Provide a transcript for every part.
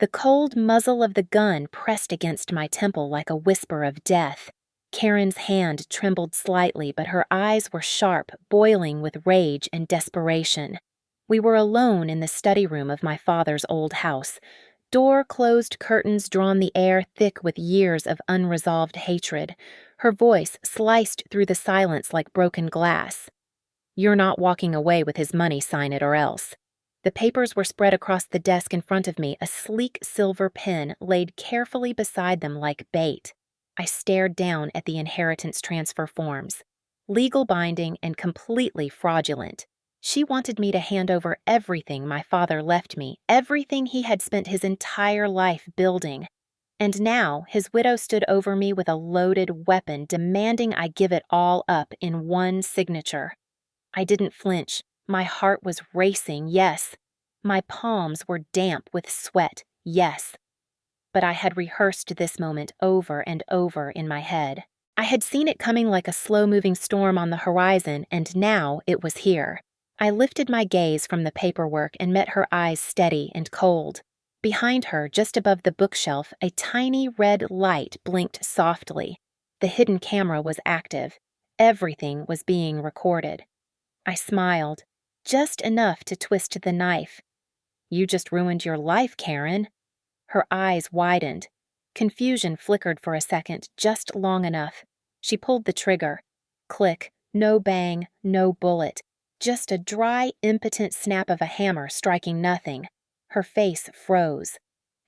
The cold muzzle of the gun pressed against my temple like a whisper of death. Karen's hand trembled slightly, but her eyes were sharp, boiling with rage and desperation. We were alone in the study room of my father's old house. Door-closed curtains drawn the air thick with years of unresolved hatred. Her voice sliced through the silence like broken glass. "You're not walking away with his money, sign it or else." The papers were spread across the desk in front of me, a sleek silver pen laid carefully beside them like bait. I stared down at the inheritance transfer forms. Legal binding and completely fraudulent. She wanted me to hand over everything my father left me, everything he had spent his entire life building. And now his widow stood over me with a loaded weapon, demanding I give it all up in one signature. I didn't flinch. My heart was racing, yes. My palms were damp with sweat, yes. But I had rehearsed this moment over and over in my head. I had seen it coming like a slow-moving storm on the horizon, and now it was here. I lifted my gaze from the paperwork and met her eyes steady and cold. Behind her, just above the bookshelf, a tiny red light blinked softly. The hidden camera was active. Everything was being recorded. I smiled, just enough to twist the knife. "You just ruined your life, Karen." Her eyes widened. Confusion flickered for a second, just long enough. She pulled the trigger. Click, no bang, no bullet. Just a dry, impotent snap of a hammer striking nothing. Her face froze.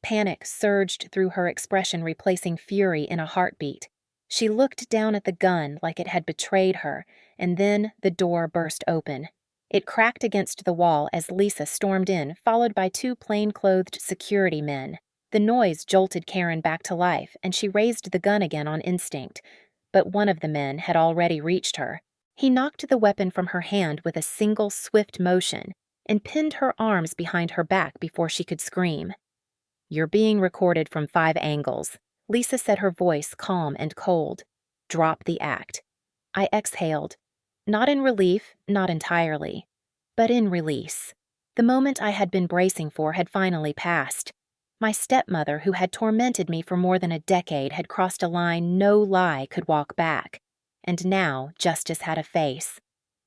Panic surged through her expression, replacing fury in a heartbeat. She looked down at the gun like it had betrayed her, and then the door burst open. It cracked against the wall as Lisa stormed in, followed by two plain-clothed security men. The noise jolted Karen back to life, and she raised the gun again on instinct. But one of the men had already reached her. He knocked the weapon from her hand with a single swift motion and pinned her arms behind her back before she could scream. "You're being recorded from 5 angles." Lisa said, her voice calm and cold. "Drop the act." I exhaled. Not in relief, not entirely, but in release. The moment I had been bracing for had finally passed. My stepmother, who had tormented me for more than a decade, had crossed a line no lie could walk back. And now justice had a face.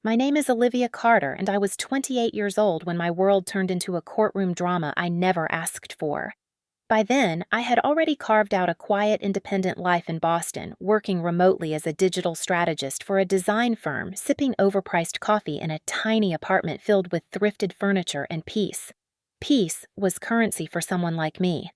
My name is Olivia Carter, and I was 28 years old when my world turned into a courtroom drama I never asked for. By then, I had already carved out a quiet, independent life in Boston, working remotely as a digital strategist for a design firm, sipping overpriced coffee in a tiny apartment filled with thrifted furniture and peace. Peace was currency for someone like me.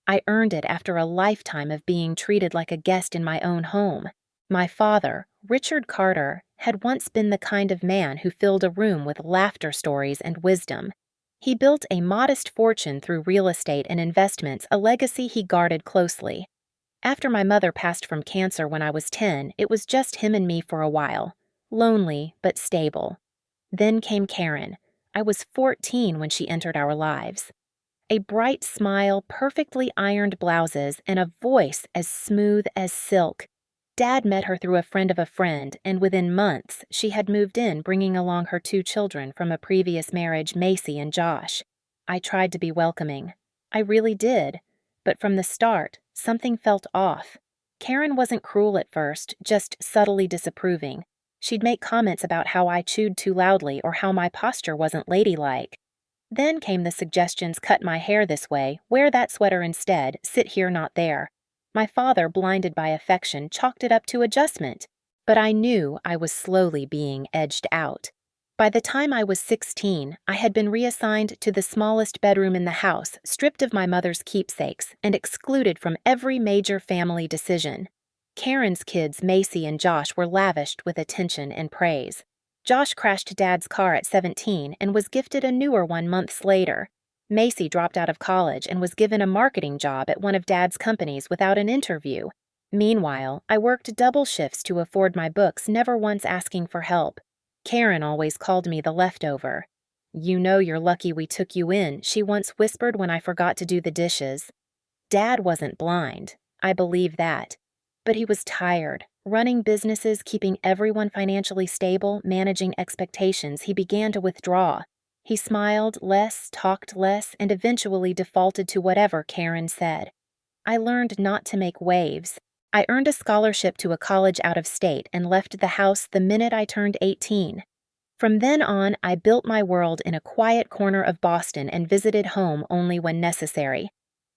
I earned it after a lifetime of being treated like a guest in my own home. My father, Richard Carter, had once been the kind of man who filled a room with laughter stories and wisdom. He built a modest fortune through real estate and investments, a legacy he guarded closely. After my mother passed from cancer when I was 10, it was just him and me for a while. Lonely, but stable. Then came Karen. I was 14 when she entered our lives. A bright smile, perfectly ironed blouses, and a voice as smooth as silk. Dad met her through a friend of a friend, and within months, she had moved in, bringing along her 2 children from a previous marriage, Macy and Josh. I tried to be welcoming. I really did. But from the start, something felt off. Karen wasn't cruel at first, just subtly disapproving. She'd make comments about how I chewed too loudly or how my posture wasn't ladylike. Then came the suggestions: cut my hair this way, wear that sweater instead, sit here, not there. My father, blinded by affection, chalked it up to adjustment, but I knew I was slowly being edged out. By the time I was 16, I had been reassigned to the smallest bedroom in the house, stripped of my mother's keepsakes, and excluded from every major family decision. Karen's kids, Macy and Josh, were lavished with attention and praise. Josh crashed Dad's car at 17 and was gifted a newer one months later. Macy dropped out of college and was given a marketing job at one of Dad's companies without an interview. Meanwhile, I worked double shifts to afford my books, never once asking for help. Karen always called me the leftover. "You know you're lucky we took you in," she once whispered when I forgot to do the dishes. Dad wasn't blind. I believe that. But he was tired. Running businesses, keeping everyone financially stable, managing expectations, he began to withdraw. He smiled less, talked less, and eventually defaulted to whatever Karen said. I learned not to make waves. I earned a scholarship to a college out of state and left the house the minute I turned 18. From then on, I built my world in a quiet corner of Boston and visited home only when necessary.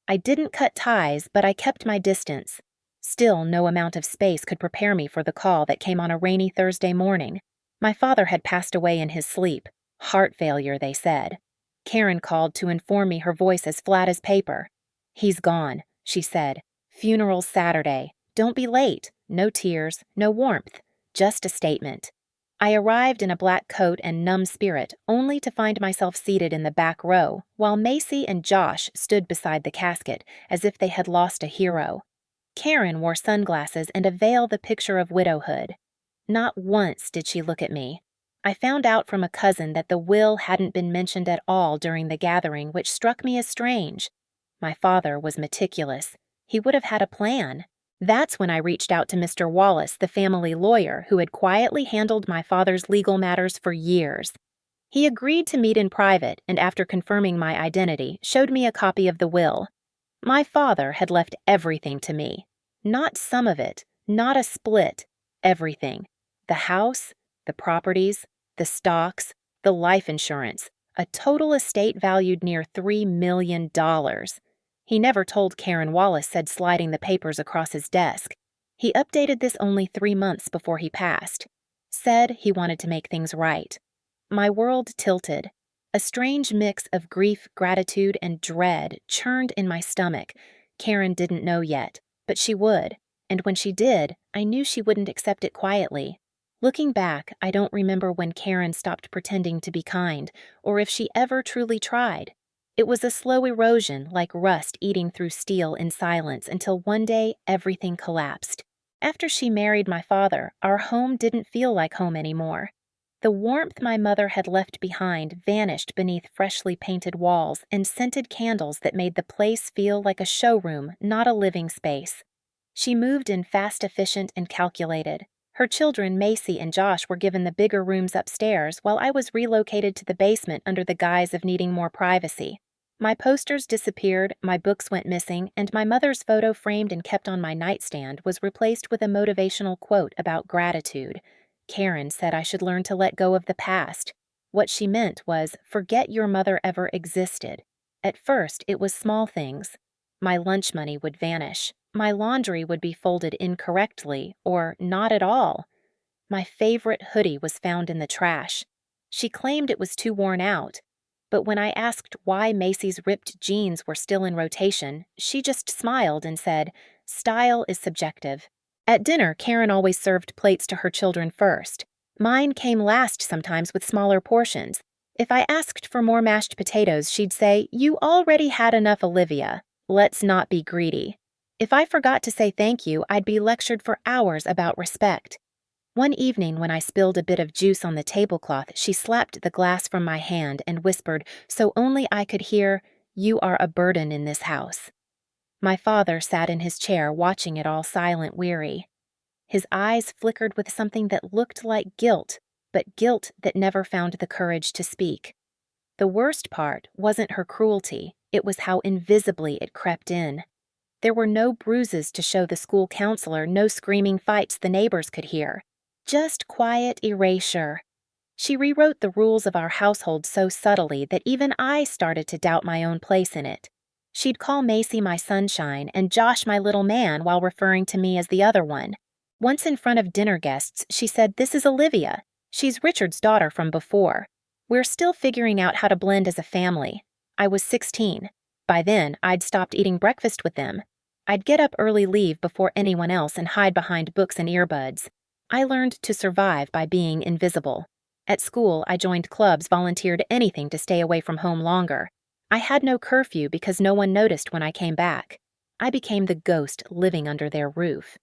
I didn't cut ties, but I kept my distance. Still, no amount of space could prepare me for the call that came on a rainy Thursday morning. My father had passed away in his sleep. Heart failure, they said. Karen called to inform me, her voice as flat as paper. "He's gone," she said. "Funeral's Saturday. Don't be late. No tears, no warmth. Just a statement." I arrived in a black coat and numb spirit, only to find myself seated in the back row, while Macy and Josh stood beside the casket, as if they had lost a hero. Karen wore sunglasses and a veil the picture of widowhood. Not once did she look at me. I found out from a cousin that the will hadn't been mentioned at all during the gathering, which struck me as strange. My father was meticulous. He would have had a plan. That's when I reached out to Mr. Wallace, the family lawyer, who had quietly handled my father's legal matters for years. He agreed to meet in private and, after confirming my identity, showed me a copy of the will. My father had left everything to me. Not some of it, not a split, everything. The house, the properties, the stocks, the life insurance, a total estate valued near $3 million. He never told Karen Wallace, said, sliding the papers across his desk. He updated this only 3 months before he passed. Said he wanted to make things right. My world tilted. A strange mix of grief, gratitude, and dread churned in my stomach. Karen didn't know yet, but she would. And when she did, I knew she wouldn't accept it quietly. Looking back, I don't remember when Karen stopped pretending to be kind, or if she ever truly tried. It was a slow erosion, like rust eating through steel in silence, until one day everything collapsed. After she married my father, our home didn't feel like home anymore. The warmth my mother had left behind vanished beneath freshly painted walls and scented candles that made the place feel like a showroom, not a living space. She moved in fast, efficient, and calculated. Her children, Macy and Josh, were given the bigger rooms upstairs, while I was relocated to the basement under the guise of needing more privacy. My posters disappeared, my books went missing, and my mother's photo, framed and kept on my nightstand, was replaced with a motivational quote about gratitude. Karen said I should learn to let go of the past. What she meant was, forget your mother ever existed. At first, it was small things. My lunch money would vanish. My laundry would be folded incorrectly, or not at all. My favorite hoodie was found in the trash. She claimed it was too worn out. But when I asked why Macy's ripped jeans were still in rotation, she just smiled and said, "Style is subjective." At dinner, Karen always served plates to her children first. Mine came last sometimes with smaller portions. If I asked for more mashed potatoes, she'd say, "You already had enough, Olivia. Let's not be greedy." If I forgot to say thank you, I'd be lectured for hours about respect. One evening, when I spilled a bit of juice on the tablecloth, she slapped the glass from my hand and whispered, so only I could hear, "You are a burden in this house." My father sat in his chair, watching it all, silent, weary. His eyes flickered with something that looked like guilt, but guilt that never found the courage to speak. The worst part wasn't her cruelty, it was how invisibly it crept in. There were no bruises to show the school counselor, no screaming fights the neighbors could hear. Just quiet erasure. She rewrote the rules of our household so subtly that even I started to doubt my own place in it. She'd call Macy my sunshine and Josh my little man while referring to me as the other one. Once in front of dinner guests, she said, "This is Olivia. She's Richard's daughter from before. We're still figuring out how to blend as a family." I was 16. By then, I'd stopped eating breakfast with them. I'd get up early, leave before anyone else, and hide behind books and earbuds. I learned to survive by being invisible. At school, I joined clubs, volunteered anything to stay away from home longer. I had no curfew because no one noticed when I came back. I became the ghost living under their roof.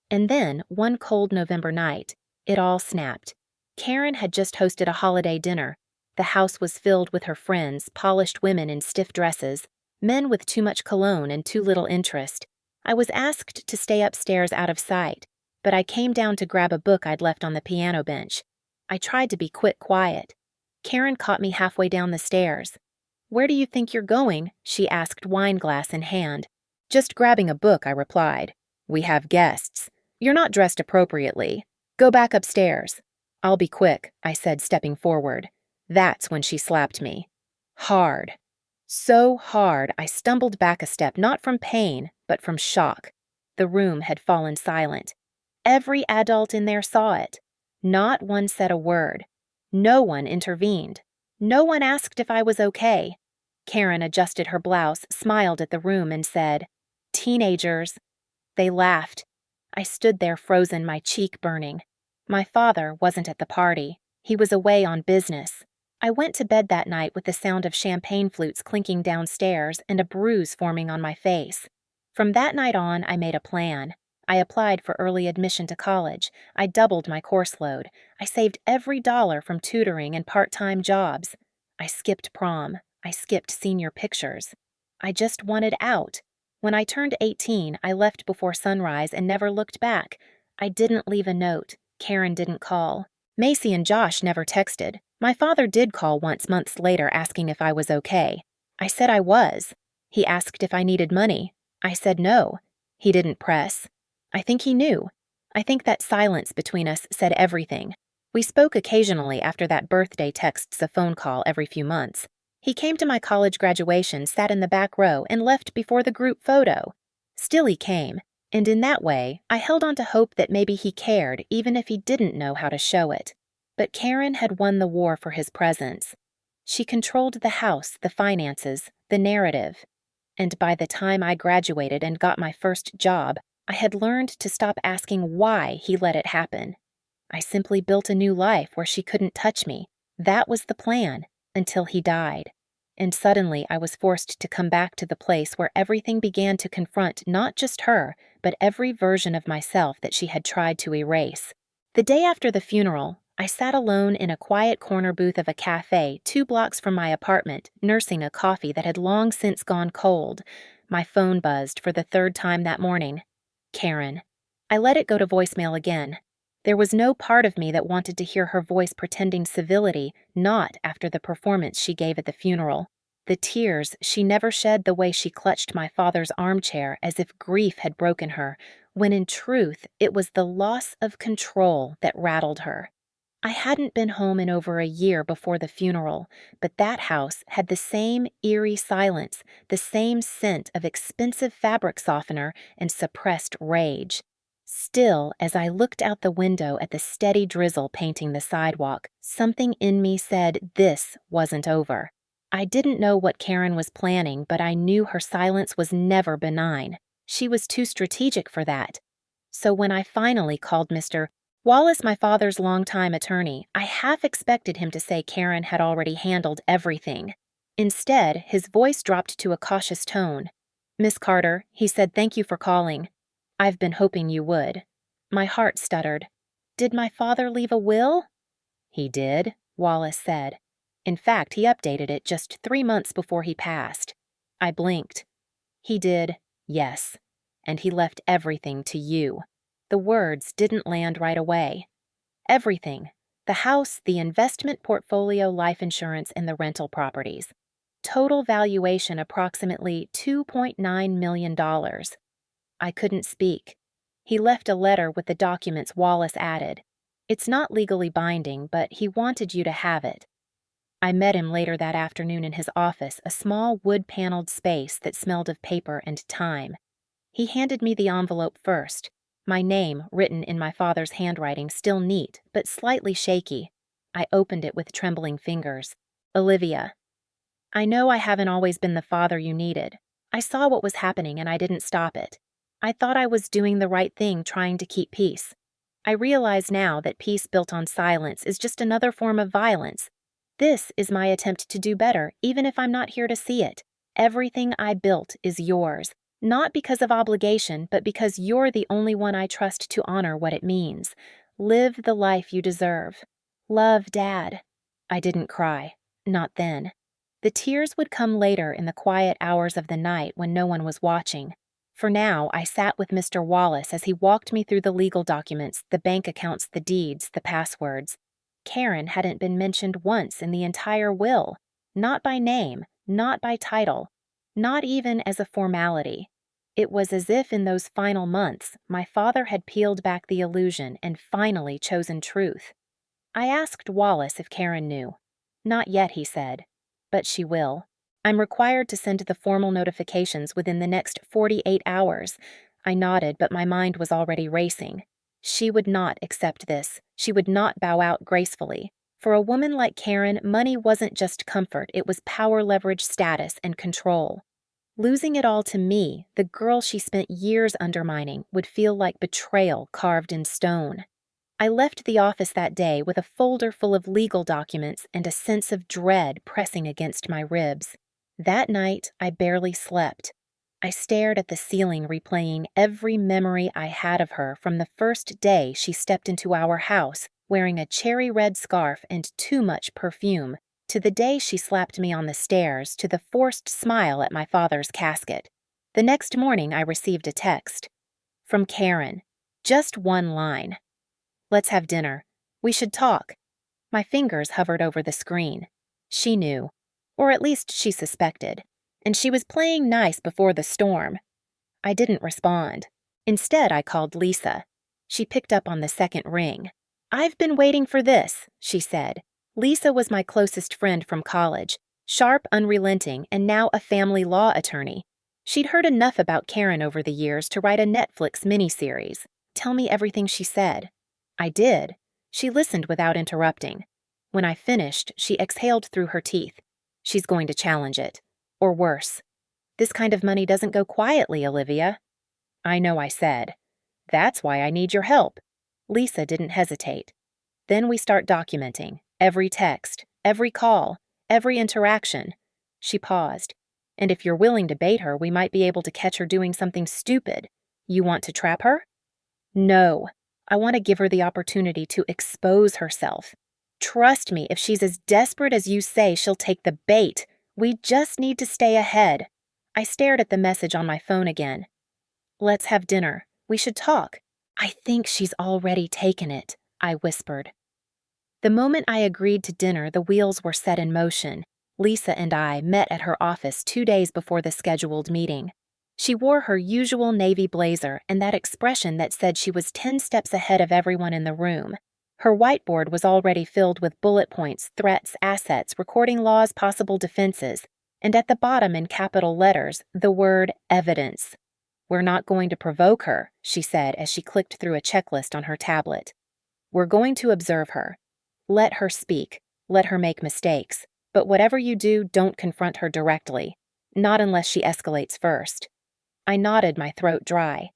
And then, one cold November night, it all snapped. Karen had just hosted a holiday dinner. The house was filled with her friends, polished women in stiff dresses, men with too much cologne and too little interest. I was asked to stay upstairs out of sight, but I came down to grab a book I'd left on the piano bench. I tried to be quiet. Karen caught me halfway down the stairs. "Where do you think you're going?" she asked, wineglass in hand. "Just grabbing a book," I replied. "We have guests. You're not dressed appropriately. Go back upstairs." "I'll be quick," I said, stepping forward. That's when she slapped me. Hard. So hard, I stumbled back a step, not from pain, but from shock. The room had fallen silent. Every adult in there saw it. Not one said a word. No one intervened. No one asked if I was okay. Karen adjusted her blouse, smiled at the room, and said, "Teenagers." They laughed. I stood there frozen, my cheek burning. My father wasn't at the party. He was away on business. I went to bed that night with the sound of champagne flutes clinking downstairs and a bruise forming on my face. From that night on, I made a plan. I applied for early admission to college. I doubled my course load. I saved every dollar from tutoring and part-time jobs. I skipped prom. I skipped senior pictures. I just wanted out. When I turned 18, I left before sunrise and never looked back. I didn't leave a note. Karen didn't call. Macy and Josh never texted. My father did call once months later asking if I was okay. I said I was. He asked if I needed money. I said no. He didn't press. I think he knew. I think that silence between us said everything. We spoke occasionally after that birthday texts a phone call every few months. He came to my college graduation, sat in the back row, and left before the group photo. Still he came, and in that way, I held on to hope that maybe he cared even if he didn't know how to show it. But Karen had won the war for his presence. She controlled the house, the finances, the narrative. And by the time I graduated and got my first job, I had learned to stop asking why he let it happen. I simply built a new life where she couldn't touch me. That was the plan, until he died. And suddenly I was forced to come back to the place where everything began to confront not just her, but every version of myself that she had tried to erase. The day after the funeral, I sat alone in a quiet corner booth of a cafe 2 blocks from my apartment, nursing a coffee that had long since gone cold. My phone buzzed for the 3rd time that morning. Karen. I let it go to voicemail again. There was no part of me that wanted to hear her voice pretending civility, not after the performance she gave at the funeral. The tears she never shed the way she clutched my father's armchair as if grief had broken her, when in truth it was the loss of control that rattled her. I hadn't been home in over a year before the funeral, but that house had the same eerie silence, the same scent of expensive fabric softener and suppressed rage. Still, as I looked out the window at the steady drizzle painting the sidewalk, something in me said this wasn't over. I didn't know what Karen was planning, but I knew her silence was never benign. She was too strategic for that. So when I finally called Mr. Wallace, my father's longtime attorney, I half expected him to say Karen had already handled everything. Instead, his voice dropped to a cautious tone. "Miss Carter," he said, "thank you for calling. I've been hoping you would." My heart stuttered. "Did my father leave a will?" "He did," Wallace said. "In fact, he updated it just 3 months before he passed." I blinked. "He did, yes. And he left everything to you." The words didn't land right away. Everything. The house, the investment portfolio, life insurance, and the rental properties. Total valuation approximately $2.9 million. I couldn't speak. He left a letter with the documents Wallace added. It's not legally binding, but he wanted you to have it. I met him later that afternoon in his office, a small wood-paneled space that smelled of paper and time. He handed me the envelope first. My name, written in my father's handwriting, still neat, but slightly shaky. I opened it with trembling fingers. Olivia. I know I haven't always been the father you needed. I saw what was happening and I didn't stop it. I thought I was doing the right thing, trying to keep peace. I realize now that peace built on silence is just another form of violence. This is my attempt to do better, even if I'm not here to see it. Everything I built is yours. Not because of obligation, but because you're the only one I trust to honor what it means. Live the life you deserve. Love, Dad. I didn't cry. Not then. The tears would come later in the quiet hours of the night when no one was watching. For now, I sat with Mr. Wallace as he walked me through the legal documents, the bank accounts, the deeds, the passwords. Karen hadn't been mentioned once in the entire will, not by name, not by title, not even as a formality. It was as if in those final months, my father had peeled back the illusion and finally chosen truth. I asked Wallace if Karen knew. Not yet, he said. But she will. I'm required to send the formal notifications within the next 48 hours. I nodded, but my mind was already racing. She would not accept this. She would not bow out gracefully. For a woman like Karen, money wasn't just comfort, it was power, leverage, status, and control. Losing it all to me, the girl she spent years undermining, would feel like betrayal carved in stone. I left the office that day with a folder full of legal documents and a sense of dread pressing against my ribs. That night, I barely slept. I stared at the ceiling, replaying every memory I had of her from the first day she stepped into our house wearing a cherry red scarf and too much perfume, to the day she slapped me on the stairs, to the forced smile at my father's casket. The next morning, I received a text. From Karen. Just one line. Let's have dinner. We should talk. My fingers hovered over the screen. She knew, or at least she suspected, and she was playing nice before the storm. I didn't respond. Instead, I called Lisa. She picked up on the second ring. I've been waiting for this, she said. Lisa was my closest friend from college, sharp, unrelenting, and now a family law attorney. She'd heard enough about Karen over the years to write a Netflix miniseries. Tell me everything she said. I did. She listened without interrupting. When I finished, she exhaled through her teeth. She's going to challenge it. Or worse. This kind of money doesn't go quietly, Olivia. I know, I said. That's why I need your help. Lisa didn't hesitate. Then we start documenting. Every text, every call, every interaction. She paused. And if you're willing to bait her, we might be able to catch her doing something stupid. You want to trap her? No. I want to give her the opportunity to expose herself. Trust me, if she's as desperate as you say, she'll take the bait. We just need to stay ahead. I stared at the message on my phone again. Let's have dinner. We should talk. I think she's already taken it, I whispered. The moment I agreed to dinner, the wheels were set in motion. Lisa and I met at her office 2 days before the scheduled meeting. She wore her usual navy blazer and that expression that said she was 10 steps ahead of everyone in the room. Her whiteboard was already filled with bullet points, threats, assets, recording laws, possible defenses, and at the bottom in capital letters, the word evidence. We're not going to provoke her, she said as she clicked through a checklist on her tablet. We're going to observe her. Let her speak. Let her make mistakes. But whatever you do, don't confront her directly. Not unless she escalates first. I nodded, my throat dry.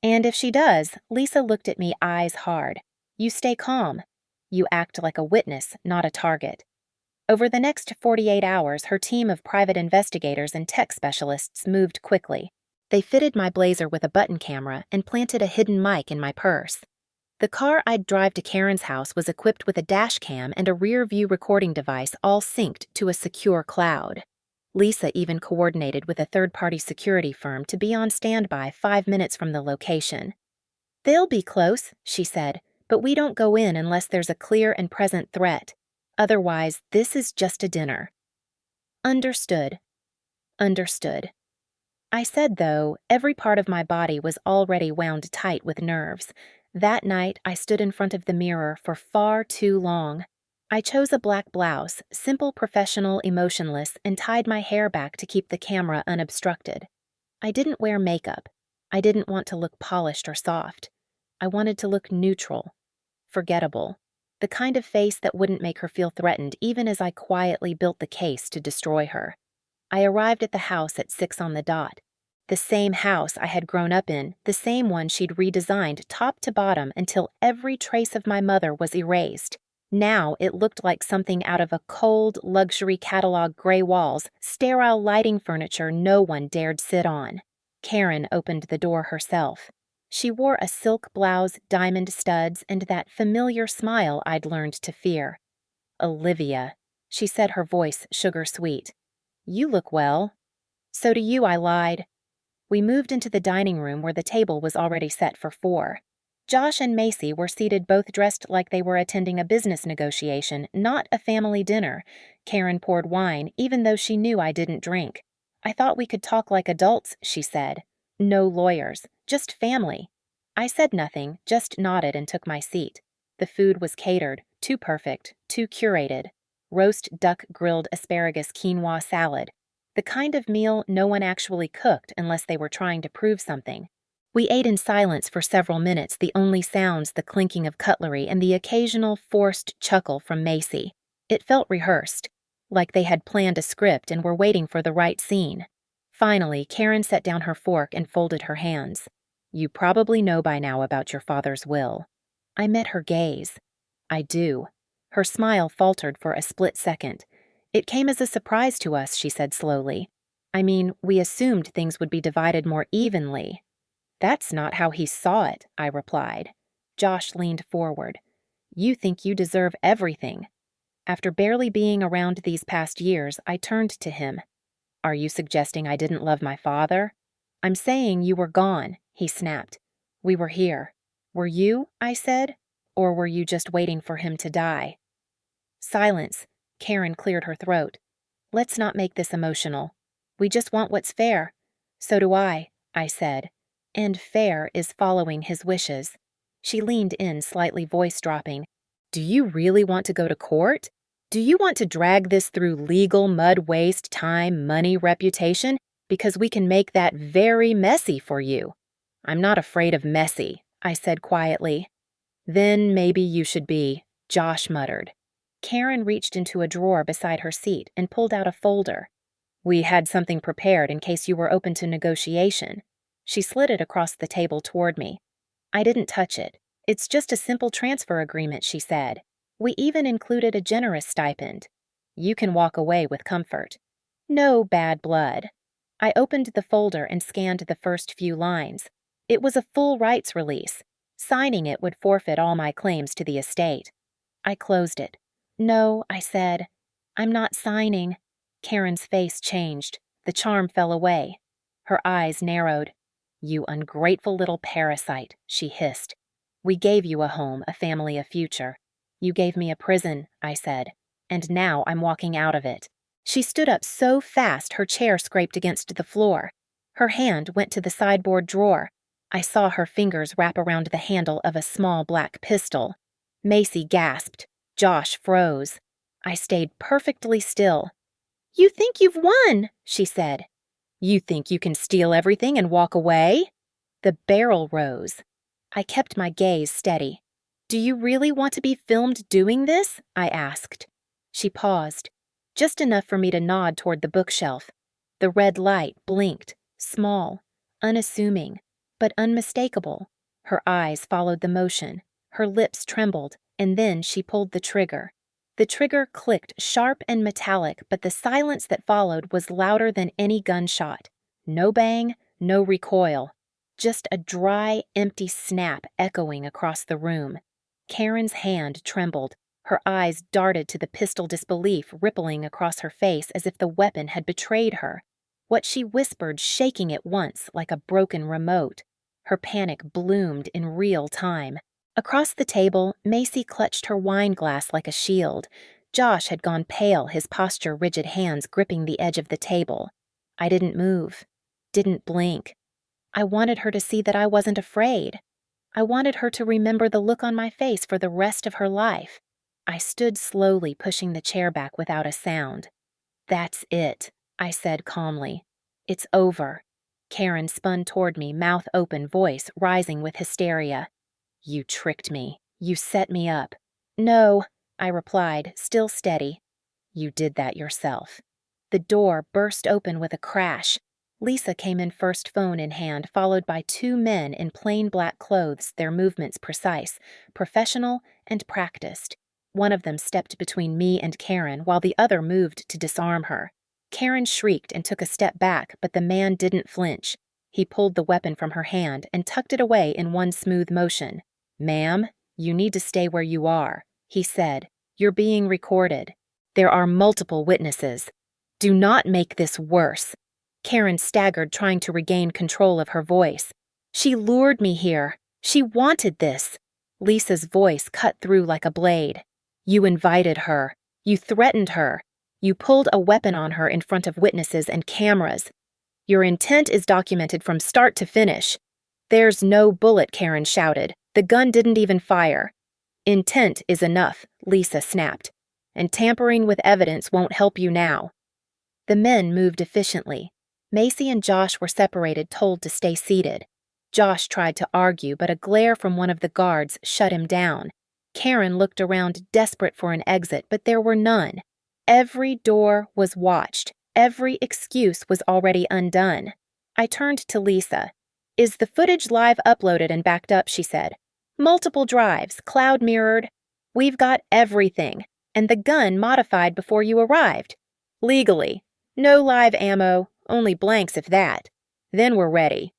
And if she does, Lisa looked at me, eyes hard. You stay calm. You act like a witness, not a target. Over the next 48 hours, her team of private investigators and tech specialists moved quickly. They fitted my blazer with a button camera and planted a hidden mic in my purse. The car I'd drive to Karen's house was equipped with a dash cam and a rear-view recording device all synced to a secure cloud. Lisa even coordinated with a third-party security firm to be on standby 5 minutes from the location. They'll be close, she said, but we don't go in unless there's a clear and present threat. Otherwise, this is just a dinner. Understood. Understood. I said, though, every part of my body was already wound tight with nerves. That night, I stood in front of the mirror for far too long. I chose a black blouse, simple, professional, emotionless, and tied my hair back to keep the camera unobstructed. I didn't wear makeup. I didn't want to look polished or soft. I wanted to look neutral, forgettable, the kind of face that wouldn't make her feel threatened even as I quietly built the case to destroy her. I arrived at the house at 6 on the dot. The same house I had grown up in, the same one she'd redesigned top to bottom until every trace of my mother was erased. Now it looked like something out of a cold, luxury catalog, gray walls, sterile lighting furniture no one dared sit on. Karen opened the door herself. She wore a silk blouse, diamond studs, and that familiar smile I'd learned to fear. Olivia, she said, her voice sugar-sweet. You look well. So do you, I lied. We moved into the dining room where the table was already set for 4. Josh and Macy were seated both dressed like they were attending a business negotiation, not a family dinner. Karen poured wine, even though she knew I didn't drink. I thought we could talk like adults, she said. No lawyers, just family. I said nothing, just nodded and took my seat. The food was catered, too perfect, too curated. Roast duck grilled asparagus quinoa salad. The kind of meal no one actually cooked unless they were trying to prove something. We ate in silence for several minutes, the only sounds the clinking of cutlery and the occasional forced chuckle from Macy. It felt rehearsed, like they had planned a script and were waiting for the right scene. Finally, Karen set down her fork and folded her hands. You probably know by now about your father's will. I met her gaze. I do. Her smile faltered for a split second. It came as a surprise to us, she said slowly. I mean, we assumed things would be divided more evenly. That's not how he saw it, I replied. Josh leaned forward. You think you deserve everything. After barely being around these past years, I turned to him. Are you suggesting I didn't love my father? I'm saying you were gone, he snapped. We were here. Were you, I said, or were you just waiting for him to die? Silence. Karen cleared her throat. Let's not make this emotional. We just want what's fair. So do I said. And fair is following his wishes. She leaned in, slightly voice dropping. Do you really want to go to court? Do you want to drag this through legal mud, waste, time, money, reputation? Because we can make that very messy for you. I'm not afraid of messy, I said quietly. Then maybe you should be, Josh muttered. Karen reached into a drawer beside her seat and pulled out a folder. We had something prepared in case you were open to negotiation. She slid it across the table toward me. I didn't touch it. It's just a simple transfer agreement, she said. We even included a generous stipend. You can walk away with comfort. No bad blood. I opened the folder and scanned the first few lines. It was a full rights release. Signing it would forfeit all my claims to the estate. I closed it. No, I said. I'm not signing. Karen's face changed. The charm fell away. Her eyes narrowed. You ungrateful little parasite, she hissed. We gave you a home, a family, a future. You gave me a prison, I said. And now I'm walking out of it. She stood up so fast her chair scraped against the floor. Her hand went to the sideboard drawer. I saw her fingers wrap around the handle of a small black pistol. Macy gasped. Josh froze. I stayed perfectly still. You think you've won, she said. You think you can steal everything and walk away? The barrel rose. I kept my gaze steady. Do you really want to be filmed doing this? I asked. She paused, just enough for me to nod toward the bookshelf. The red light blinked, small, unassuming, but unmistakable. Her eyes followed the motion. Her lips trembled, and then she pulled the trigger. The trigger clicked sharp and metallic, but the silence that followed was louder than any gunshot. No bang, no recoil. Just a dry, empty snap echoing across the room. Karen's hand trembled. Her eyes darted to the pistol, disbelief rippling across her face as if the weapon had betrayed her. What she whispered shaking at once like a broken remote. Her panic bloomed in real time. Across the table, Macy clutched her wine glass like a shield. Josh had gone pale, his posture rigid, hands gripping the edge of the table. I didn't move, didn't blink. I wanted her to see that I wasn't afraid. I wanted her to remember the look on my face for the rest of her life. I stood slowly, pushing the chair back without a sound. That's it, I said calmly. It's over. Karen spun toward me, mouth open, voice rising with hysteria. You tricked me. You set me up. No, I replied, still steady. You did that yourself. The door burst open with a crash. Lisa came in first, phone in hand, followed by two men in plain black clothes, their movements precise, professional, and practiced. One of them stepped between me and Karen, while the other moved to disarm her. Karen shrieked and took a step back, but the man didn't flinch. He pulled the weapon from her hand and tucked it away in one smooth motion. Ma'am, you need to stay where you are, he said. You're being recorded. There are multiple witnesses. Do not make this worse. Karen staggered, trying to regain control of her voice. She lured me here. She wanted this. Lisa's voice cut through like a blade. You invited her. You threatened her. You pulled a weapon on her in front of witnesses and cameras. Your intent is documented from start to finish. There's no bullet, Karen shouted. The gun didn't even fire. Intent is enough, Lisa snapped. And tampering with evidence won't help you now. The men moved efficiently. Macy and Josh were separated, told to stay seated. Josh tried to argue, but a glare from one of the guards shut him down. Karen looked around, desperate for an exit, but there were none. Every door was watched. Every excuse was already undone. I turned to Lisa. Is the footage live uploaded and backed up, she said. Multiple drives, cloud mirrored. We've got everything. And the gun modified before you arrived. Legally. No live ammo, only blanks if that. Then we're ready.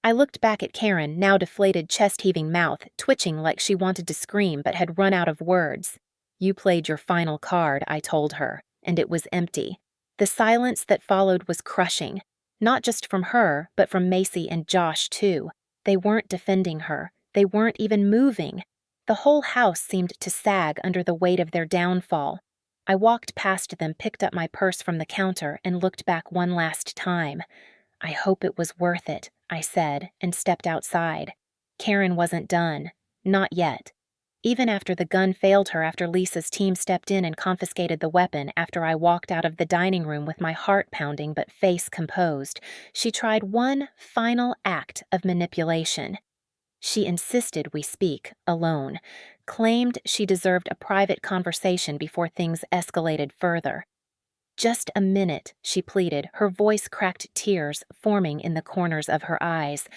I looked back at Karen, now deflated, chest-heaving mouth, twitching like she wanted to scream but had run out of words. You played your final card, I told her, and it was empty. The silence that followed was crushing, not just from her, but from Macy and Josh, too. They weren't defending her. They weren't even moving. The whole house seemed to sag under the weight of their downfall. I walked past them, picked up my purse from the counter, and looked back one last time. I hope it was worth it, I said, and stepped outside. Karen wasn't done. Not yet. Even after the gun failed her, after Lisa's team stepped in and confiscated the weapon, after I walked out of the dining room with my heart pounding but face composed, she tried one final act of manipulation. She insisted we speak, alone, claimed she deserved a private conversation before things escalated further. Just a minute, she pleaded, her voice cracked, tears forming in the corners of her eyes.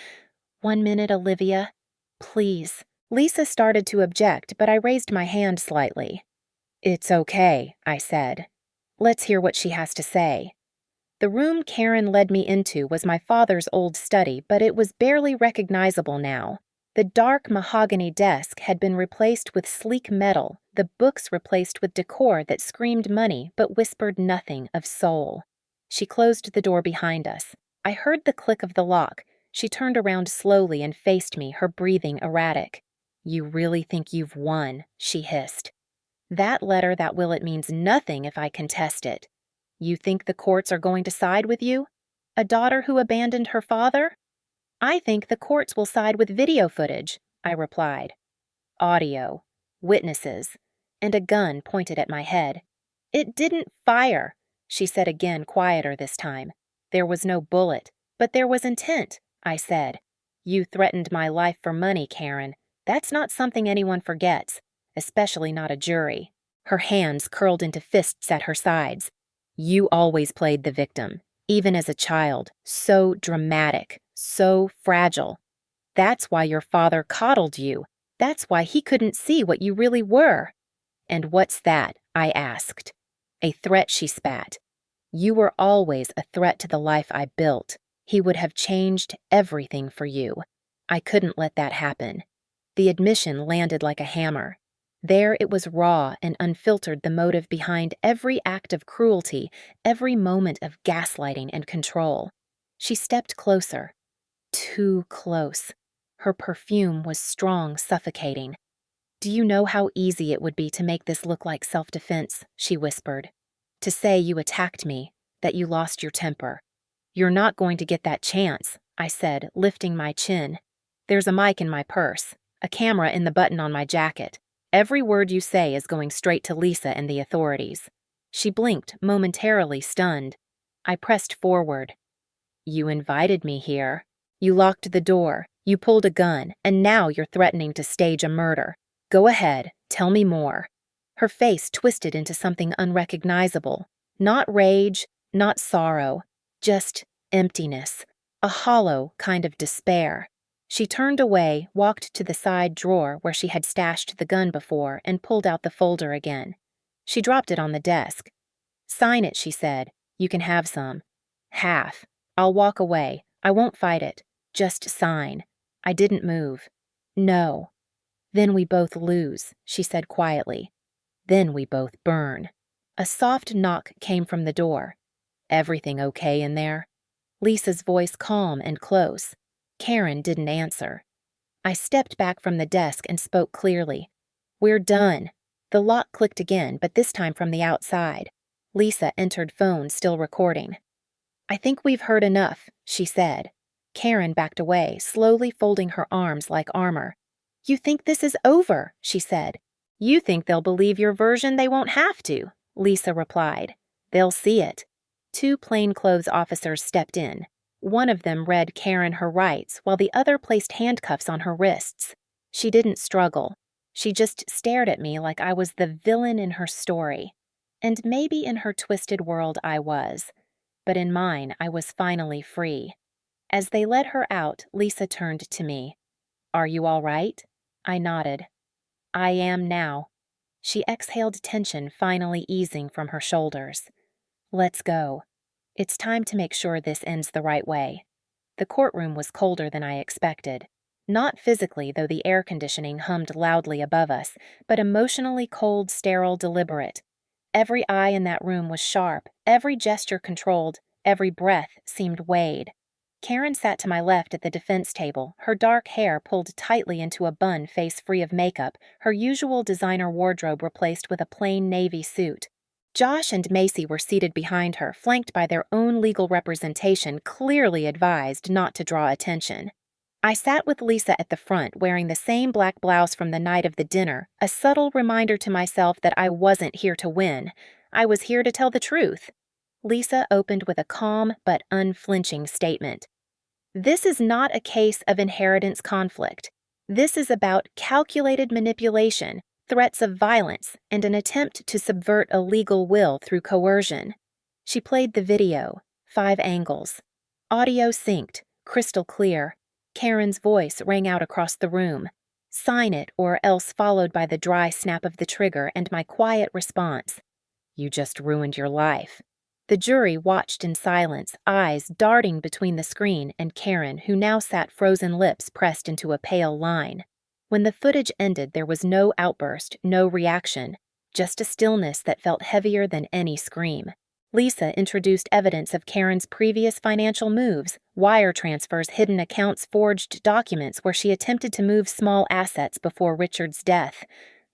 1 minute, Olivia. Please. Lisa started to object, but I raised my hand slightly. It's okay, I said. Let's hear what she has to say. The room Karen led me into was my father's old study, but it was barely recognizable now. The dark mahogany desk had been replaced with sleek metal, the books replaced with decor that screamed money but whispered nothing of soul. She closed the door behind us. I heard the click of the lock. She turned around slowly and faced me, her breathing erratic. You really think you've won, she hissed. That letter, that will, it means nothing if I contest it. You think the courts are going to side with you? A daughter who abandoned her father? I think the courts will side with video footage, I replied. Audio, witnesses, and a gun pointed at my head. It didn't fire, she said again, quieter this time. There was no bullet, but there was intent, I said. You threatened my life for money, Karen. That's not something anyone forgets, especially not a jury. Her hands curled into fists at her sides. You always played the victim, even as a child, so dramatic, so fragile. That's why your father coddled you. That's why he couldn't see what you really were. And what's that? I asked. A threat, she spat. You were always a threat to the life I built. He would have changed everything for you. I couldn't let that happen. The admission landed like a hammer. There it was, raw and unfiltered, the motive behind every act of cruelty, every moment of gaslighting and control. She stepped closer. Too close. Her perfume was strong, suffocating. Do you know how easy it would be to make this look like self-defense? She whispered. To say you attacked me, that you lost your temper. You're not going to get that chance, I said, lifting my chin. There's a mic in my purse, a camera in the button on my jacket. Every word you say is going straight to Lisa and the authorities. She blinked, momentarily stunned. I pressed forward. You invited me here. You locked the door. You pulled a gun, and now you're threatening to stage a murder. Go ahead, tell me more. Her face twisted into something unrecognizable. Not rage, not sorrow, just emptiness. A hollow kind of despair. She turned away, walked to the side drawer where she had stashed the gun before, and pulled out the folder again. She dropped it on the desk. Sign it, she said. You can have some. Half. I'll walk away. I won't fight it. Just sign. I didn't move. No. Then we both lose, she said quietly. Then we both burn. A soft knock came from the door. Everything okay in there? Lisa's voice calm and close. Karen didn't answer. I stepped back from the desk and spoke clearly. "We're done." The lock clicked again, but this time from the outside. Lisa entered phone still recording. "I think we've heard enough," she said. Karen backed away, slowly folding her arms like armor. "You think this is over," she said. "You think they'll believe your version they won't have to," Lisa replied. "They'll see it." Two plainclothes officers stepped in. One of them read Karen her rights, while the other placed handcuffs on her wrists. She didn't struggle. She just stared at me like I was the villain in her story. And maybe in her twisted world I was. But in mine, I was finally free. As they led her out, Lisa turned to me. "Are you all right?" I nodded. "I am now." She exhaled tension finally easing from her shoulders. "Let's go. It's time to make sure this ends the right way." The courtroom was colder than I expected. Not physically, though the air conditioning hummed loudly above us, but emotionally cold, sterile, deliberate. Every eye in that room was sharp, every gesture controlled, every breath seemed weighed. Karen sat to my left at the defense table, her dark hair pulled tightly into a bun face free of makeup, her usual designer wardrobe replaced with a plain navy suit. Josh and Macy were seated behind her, flanked by their own legal representation, clearly advised not to draw attention. I sat with Lisa at the front, wearing the same black blouse from the night of the dinner, a subtle reminder to myself that I wasn't here to win. I was here to tell the truth. Lisa opened with a calm but unflinching statement. "This is not a case of inheritance conflict. This is about calculated manipulation, threats of violence, and an attempt to subvert a legal will through coercion." She played the video, 5 angles. Audio synced, crystal clear. Karen's voice rang out across the room. "Sign it, or else," followed by the dry snap of the trigger and my quiet response. "You just ruined your life." The jury watched in silence, eyes darting between the screen and Karen, who now sat frozen lips pressed into a pale line. When the footage ended, there was no outburst, no reaction, just a stillness that felt heavier than any scream. Lisa introduced evidence of Karen's previous financial moves, wire transfers, hidden accounts, forged documents where she attempted to move small assets before Richard's death.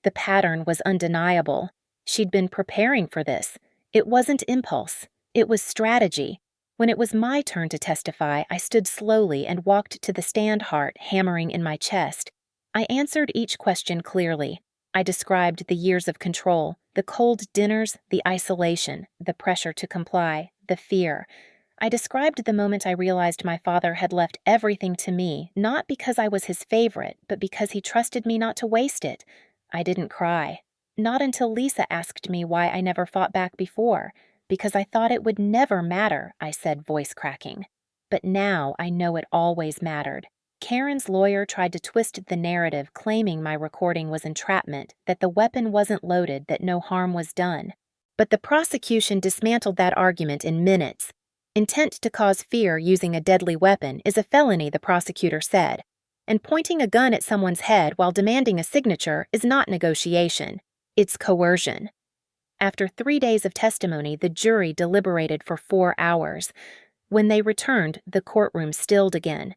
The pattern was undeniable. She'd been preparing for this. It wasn't impulse. It was strategy. When it was my turn to testify, I stood slowly and walked to the stand, heart hammering in my chest. I answered each question clearly. I described the years of control, the cold dinners, the isolation, the pressure to comply, the fear. I described the moment I realized my father had left everything to me, not because I was his favorite, but because he trusted me not to waste it. I didn't cry. Not until Lisa asked me why I never fought back before. "Because I thought it would never matter," I said, voice cracking. But now I know it always mattered. Karen's lawyer tried to twist the narrative, claiming my recording was entrapment, that the weapon wasn't loaded, that no harm was done. But the prosecution dismantled that argument in minutes. Intent to cause fear using a deadly weapon is a felony, the prosecutor said. And pointing a gun at someone's head while demanding a signature is not negotiation. It's coercion. After 3 days of testimony, the jury deliberated for 4 hours. When they returned, the courtroom stilled again.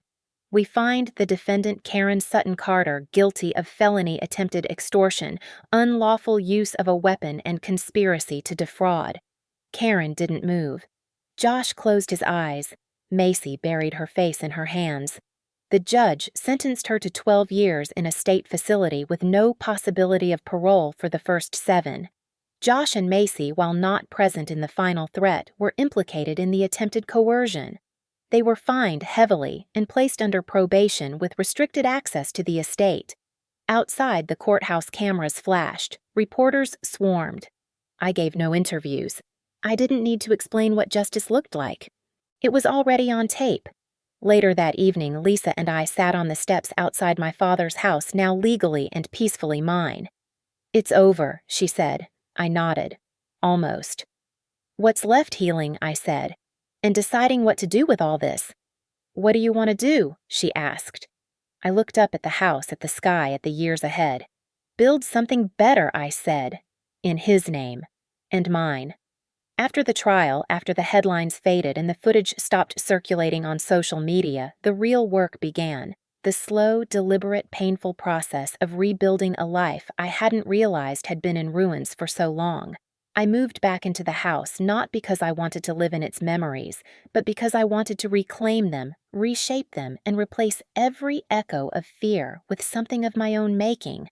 We find the defendant Karen Sutton Carter guilty of felony attempted extortion, unlawful use of a weapon, and conspiracy to defraud. Karen didn't move. Josh closed his eyes. Macy buried her face in her hands. The judge sentenced her to 12 years in a state facility with no possibility of parole for the first 7. Josh and Macy, while not present in the final threat, were implicated in the attempted coercion. They were fined heavily and placed under probation with restricted access to the estate. Outside, the courthouse cameras flashed. Reporters swarmed. I gave no interviews. I didn't need to explain what justice looked like. It was already on tape. Later that evening, Lisa and I sat on the steps outside my father's house, now legally and peacefully mine. "It's over," she said. I nodded. "Almost." "What's left healing," I said, "and deciding what to do with all this." "What do you want to do?" she asked. I looked up at the house, at the sky, at the years ahead. "Build something better," I said, in his name, and mine. After the trial, after the headlines faded and the footage stopped circulating on social media, the real work began. the slow, deliberate, painful process of rebuilding a life I hadn't realized had been in ruins for so long. I moved back into the house not because I wanted to live in its memories, but because I wanted to reclaim them, reshape them, and replace every echo of fear with something of my own making.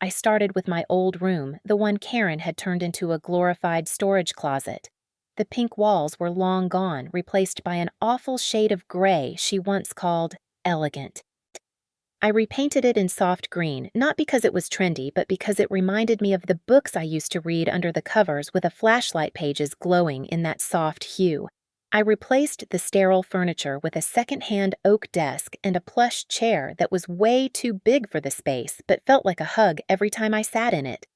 I started with my old room, the one Karen had turned into a glorified storage closet. The pink walls were long gone, replaced by an awful shade of gray she once called elegant. I repainted it in soft green, not because it was trendy, but because it reminded me of the books I used to read under the covers with a flashlight pages glowing in that soft hue. I replaced the sterile furniture with a second-hand oak desk and a plush chair that was way too big for the space, but felt like a hug every time I sat in it.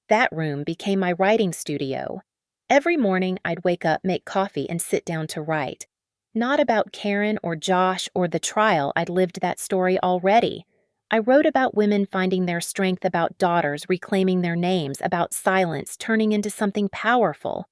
That room became my writing studio. Every morning, I'd wake up, make coffee, and sit down to write. Not about Karen or Josh or the trial, I'd lived that story already. I wrote about women finding their strength, about daughters reclaiming their names, about silence turning into something powerful.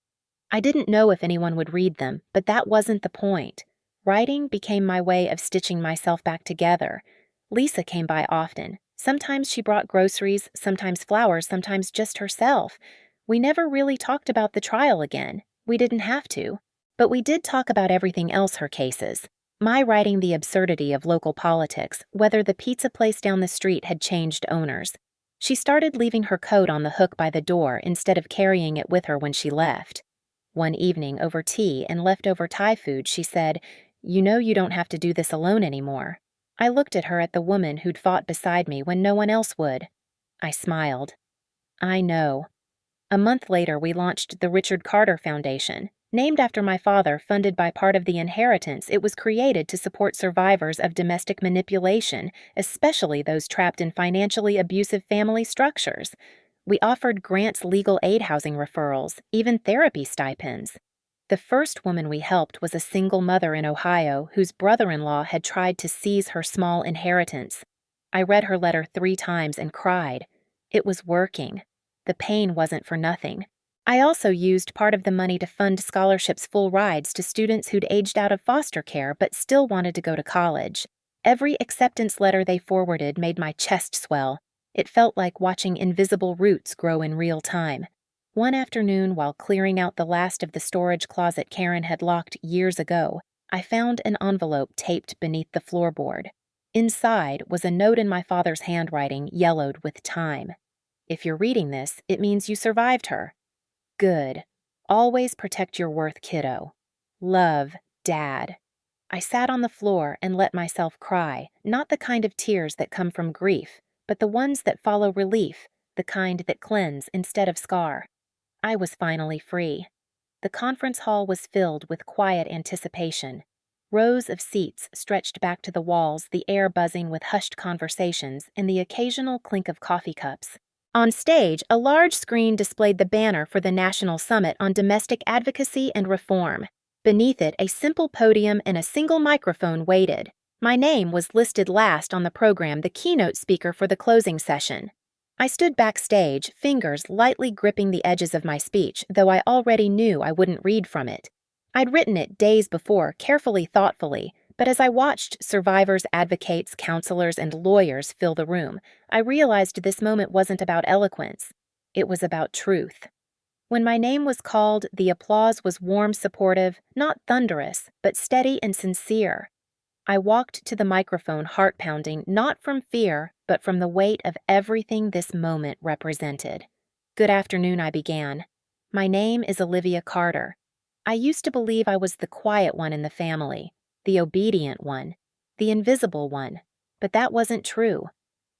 I didn't know if anyone would read them, but that wasn't the point. Writing became my way of stitching myself back together. Lisa came by often. Sometimes she brought groceries, sometimes flowers, sometimes just herself. We never really talked about the trial again. We didn't have to. But we did talk about everything else her cases. My writing the absurdity of local politics, whether the pizza place down the street had changed owners. She started leaving her coat on the hook by the door instead of carrying it with her when she left. One evening, over tea and leftover Thai food, she said, "You know you don't have to do this alone anymore." I looked at her, at the woman who'd fought beside me when no one else would. I smiled. I know. A month later, we launched the Richard Carter Foundation. Named after my father, funded by part of the inheritance, it was created to support survivors of domestic manipulation, especially those trapped in financially abusive family structures. We offered grants, legal aid, housing referrals, even therapy stipends. The first woman we helped was a single mother in Ohio whose brother-in-law had tried to seize her small inheritance. I read her letter 3 times and cried. It was working. The pain wasn't for nothing. I also used part of the money to fund scholarships, full rides to students who'd aged out of foster care but still wanted to go to college. Every acceptance letter they forwarded made my chest swell. It felt like watching invisible roots grow in real time. One afternoon, while clearing out the last of the storage closet Karen had locked years ago, I found an envelope taped beneath the floorboard. Inside was a note in my father's handwriting, yellowed with time. "If you're reading this, it means you survived her. Good. Always protect your worth, kiddo. Love, Dad." I sat on the floor and let myself cry, not the kind of tears that come from grief, but the ones that follow relief, the kind that cleanse instead of scar. I was finally free. The conference hall was filled with quiet anticipation. Rows of seats stretched back to the walls, the air buzzing with hushed conversations and the occasional clink of coffee cups. On stage, a large screen displayed the banner for the National Summit on Domestic Advocacy and Reform. Beneath it, a simple podium and a single microphone waited. My name was listed last on the program, the keynote speaker for the closing session. I stood backstage, fingers lightly gripping the edges of my speech, though I already knew I wouldn't read from it. I'd written it days before, carefully, thoughtfully, but as I watched survivors, advocates, counselors, and lawyers fill the room, I realized this moment wasn't about eloquence. It was about truth. When my name was called, the applause was warm, supportive, not thunderous, but steady and sincere. I walked to the microphone, heart pounding, not from fear, but from the weight of everything this moment represented. "Good afternoon," I began. "My name is Olivia Carter. I used to believe I was the quiet one in the family, the obedient one, the invisible one, but that wasn't true.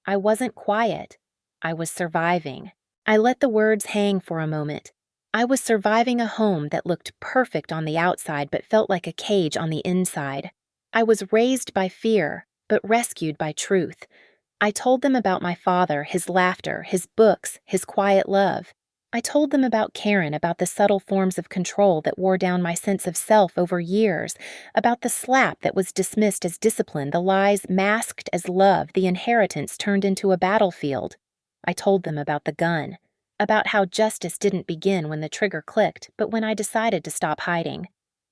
I wasn't quiet. I was surviving." I let the words hang for a moment. I was surviving a home that looked perfect on the outside but felt like a cage on the inside. I was raised by fear, but rescued by truth. I told them about my father, his laughter, his books, his quiet love. I told them about Karen, about the subtle forms of control that wore down my sense of self over years, about the slap that was dismissed as discipline, the lies masked as love, the inheritance turned into a battlefield. I told them about the gun, about how justice didn't begin when the trigger clicked, but when I decided to stop hiding.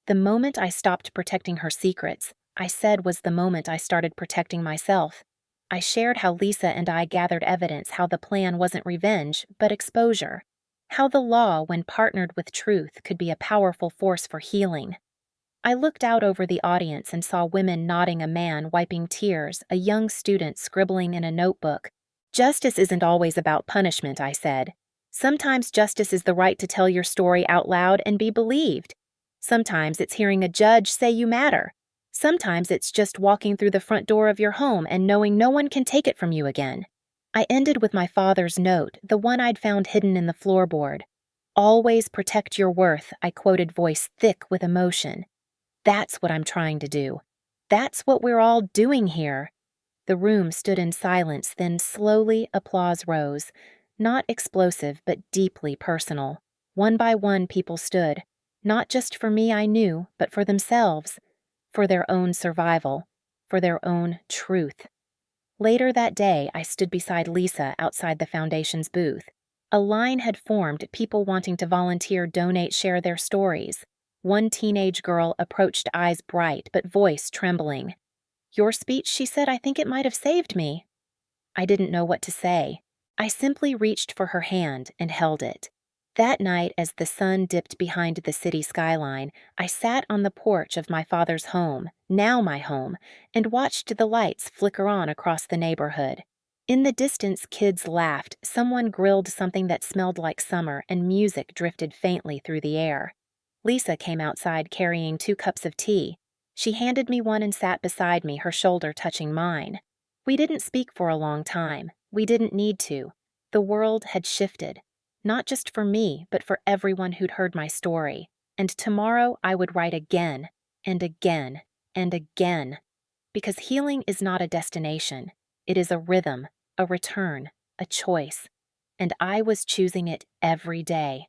The moment I stopped protecting her secrets, I said, was the moment I started protecting myself. I shared how Lisa and I gathered evidence how the plan wasn't revenge, but exposure. How the law, when partnered with truth, could be a powerful force for healing. I looked out over the audience and saw women nodding, a man wiping tears, a young student scribbling in a notebook. Justice isn't always about punishment, I said. Sometimes justice is the right to tell your story out loud and be believed. Sometimes it's hearing a judge say you matter. Sometimes it's just walking through the front door of your home and knowing no one can take it from you again. I ended with my father's note, the one I'd found hidden in the floorboard. Always protect your worth, I quoted, voice thick with emotion. That's what I'm trying to do. That's what we're all doing here. The room stood in silence, then slowly applause rose. Not explosive, but deeply personal. One by one, people stood. Not just for me, I knew, but for themselves. For their own survival. For their own truth. Later that day, I stood beside Lisa outside the Foundation's booth. A line had formed, people wanting to volunteer, donate, share their stories. One teenage girl approached, eyes bright but voice trembling. "Your speech," she said, "I think it might have saved me." I didn't know what to say. I simply reached for her hand and held it. That night, as the sun dipped behind the city skyline, I sat on the porch of my father's home, now my home, and watched the lights flicker on across the neighborhood. In the distance, kids laughed, someone grilled something that smelled like summer, and music drifted faintly through the air. Lisa came outside carrying 2 cups of tea. She handed me one and sat beside me, her shoulder touching mine. We didn't speak for a long time. We didn't need to. The world had shifted. Not just for me, but for everyone who'd heard my story. And tomorrow I would write again, and again, and again. Because healing is not a destination. It is a rhythm, a return, a choice. And I was choosing it every day.